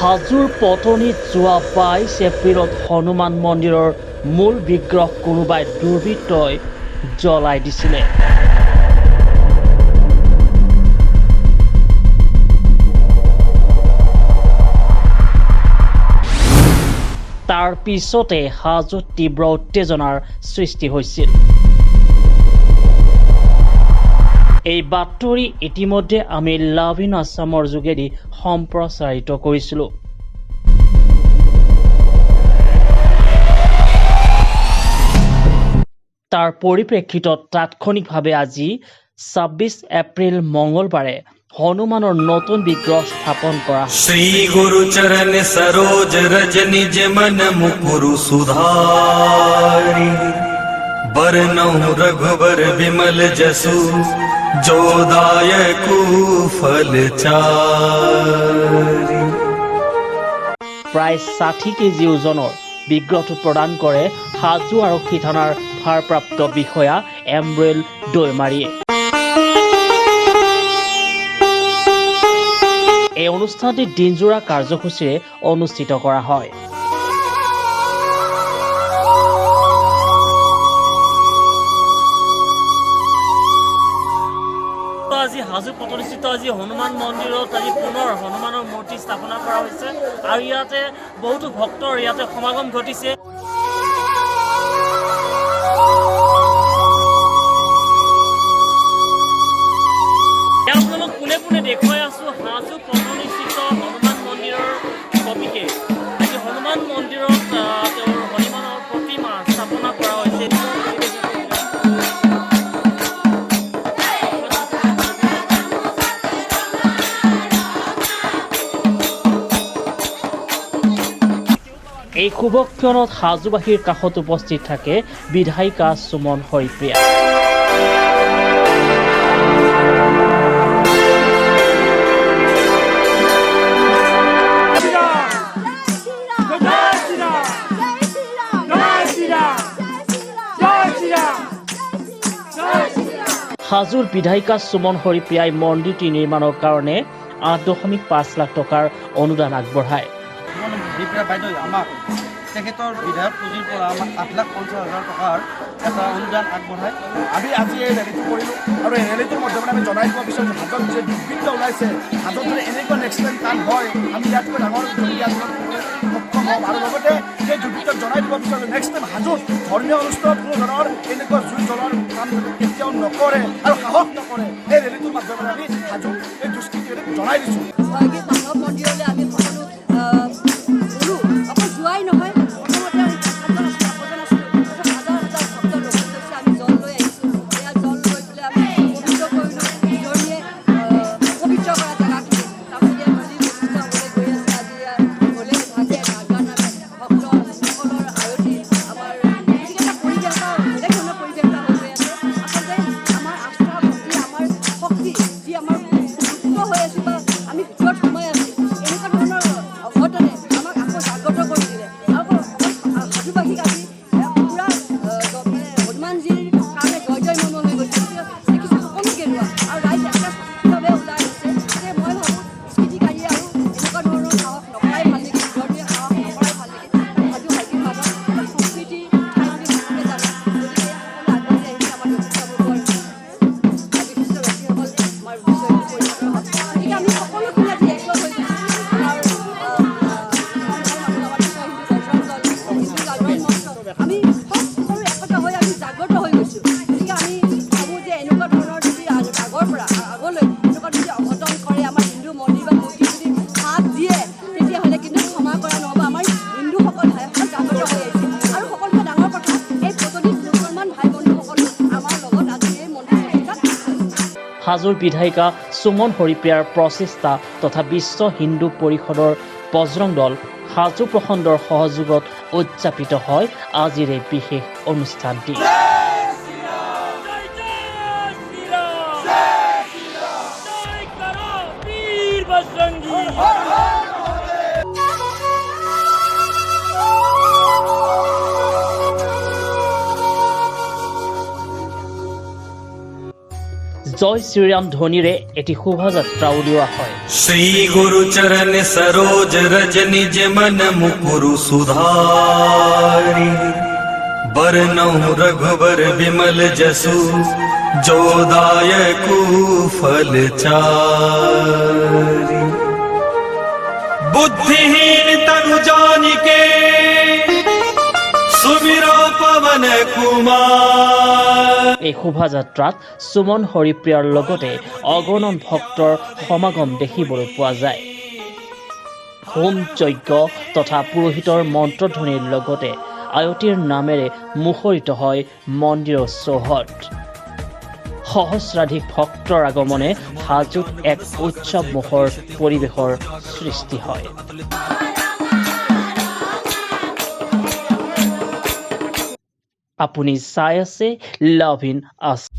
হাজোৰ পটনীত যোৱা 22 এপ্ৰিলত হনুমান মন্দিৰৰ মূল বিগ্ৰহ কোনোবাই দুৰ্বৃত্তই জ্বলাই দিছিলে। তাৰ পিছতে হাজোত তীব্ৰ উত্তেজনাৰ সৃষ্টি হৈছিল। এই বাতৰি ইতিমধ্যে আমি লাভিন আছামৰ যোগেদি সম্প্ৰচাৰিত কৰিছিলোঁ। তাৰ পৰিপ্ৰেক্ষিতত তাৎক্ষণিকভাৱে আজি 26 এপ্ৰিল মঙলবাৰে হনুমানৰ নতুন বিগ্ৰহ স্থাপন কৰা শ্ৰী গুৰু চৰণ সৰোজ ৰজ নিজ মন মুকুৰু সুধাৰি বৰনৌ ৰঘুবৰ বিমল জসু যোদায়কু ফল চাৰি। প্ৰায় 60 কেজি ওজনৰ বিগ্ৰহটো প্ৰদান কৰে হাজো আৰক্ষী থানাৰ ভাৰপ্ৰাপ্ত বিষয়া এমব্ৰেল দৈমাৰীয়ে। এই অনুষ্ঠানটি দিনজোৰা কাৰ্যসূচীৰে অনুষ্ঠিত কৰা হয়। আজি হাজো পটনীস্থিত আজি হনুমান মন্দিৰত আজি পুনৰ হনুমানৰ মূৰ্তি স্থাপনা কৰা হৈছে আৰু ইয়াতে বহুতো ভক্তৰ ইয়াতে সমাগম ঘটিছে। পোনে পোনে দেখুৱাই আছো হাজো পটনীস্থিত হনুমান মন্দিৰৰ ছবিকে। আজি হনুমান মন্দিৰত তেওঁৰ হনুমানৰ প্ৰতিমা স্থাপনা কৰা হৈছে। এই শুভক্ষণত হাজোবাসীৰ কাষত উপস্থিত থাকে বিধায়িকা সুমন হৰিপ্ৰিয়া। হাজোৰ বিধায়িকা সুমন হৰিপ্ৰিয়াই মন্দিৰটি নিৰ্মাণৰ কাৰণে 8.5 লাখ টকাৰ অনুদান আগবঢ়ায়। তেখেতৰ বিধায়ক পুঁজিৰ পৰা আমাক 8,50,000 টকাৰ এটা অনুদান আগবঢ়ায়। আমি আজি এই ৰেলীটো কৰিলোঁ আৰু এই ৰেলীটোৰ মাধ্যমেৰে আমি জনাই দিব বিচাৰোঁ হাজোত যে দুৰ্বৃত্ত ওলাইছে, হাজোত যদি এনেকুৱা নেক্সট টাইম কাম হয় আমি ইয়াতকৈ ডাঙৰ সক্ষম হ'ম। আৰু লগতে সেই দুৰ্বৃত্তক জনাই দিব বিচাৰোঁ নেক্সট টাইম হাজোত ধৰ্মীয় অনুষ্ঠানত কোনো ধৰণৰ এনেকুৱা জুই জ্বলোৱাৰ কাম কেতিয়াও নকৰে আৰু সাহস নকৰে। এই ৰেলীটোৰ মাধ্যমেৰে আমি হাজোত এই দুষ্কৃতি জনাই দিছোঁ। মন্দিৰলৈ আমি সকলো অকল যোৱাই নহয়, হাজোৰ বিধায়িকা সুমন হৰিপ্ৰিয়াৰ প্ৰচেষ্টা তথা বিশ্ব হিন্দু পৰিষদৰ বজৰং দল হাজো প্ৰখণ্ডৰ সহযোগত উদযাপিত হয় আজিৰ এই বিশেষ অনুষ্ঠানটি। জয় শ্ৰীৰাম ধ্বনিৰে এটি শোভাযাত্ৰা উলিওৱা হয়। श्री गुरु चरण सरोज रज निज मन मुकुरु सुधारी बरनउँ रघुबर विमल जसु जो दायकु फल चारि बुद्धिहीन तनु जानिके सुमिरो पवन कुमार। এই শোভাযাত্ৰাত সুমন হৰিপ্ৰিয়াৰ লগতে অগণন ভক্তৰ সমাগম দেখিবলৈ পোৱা যায়। হোম যজ্ঞ তথা পুৰোহিতৰ মন্ত্ৰধ্বনিৰ লগতে আয়তীৰ নামেৰে মুখৰিত হয় মন্দিৰৰ চৌহদ। সহস্ৰাধিক ভক্তৰ আগমনে হাজোত এক উৎসৱমুখৰ পৰিৱেশৰ সৃষ্টি হয়। আপুনি চাই আছে লভিন আছাম।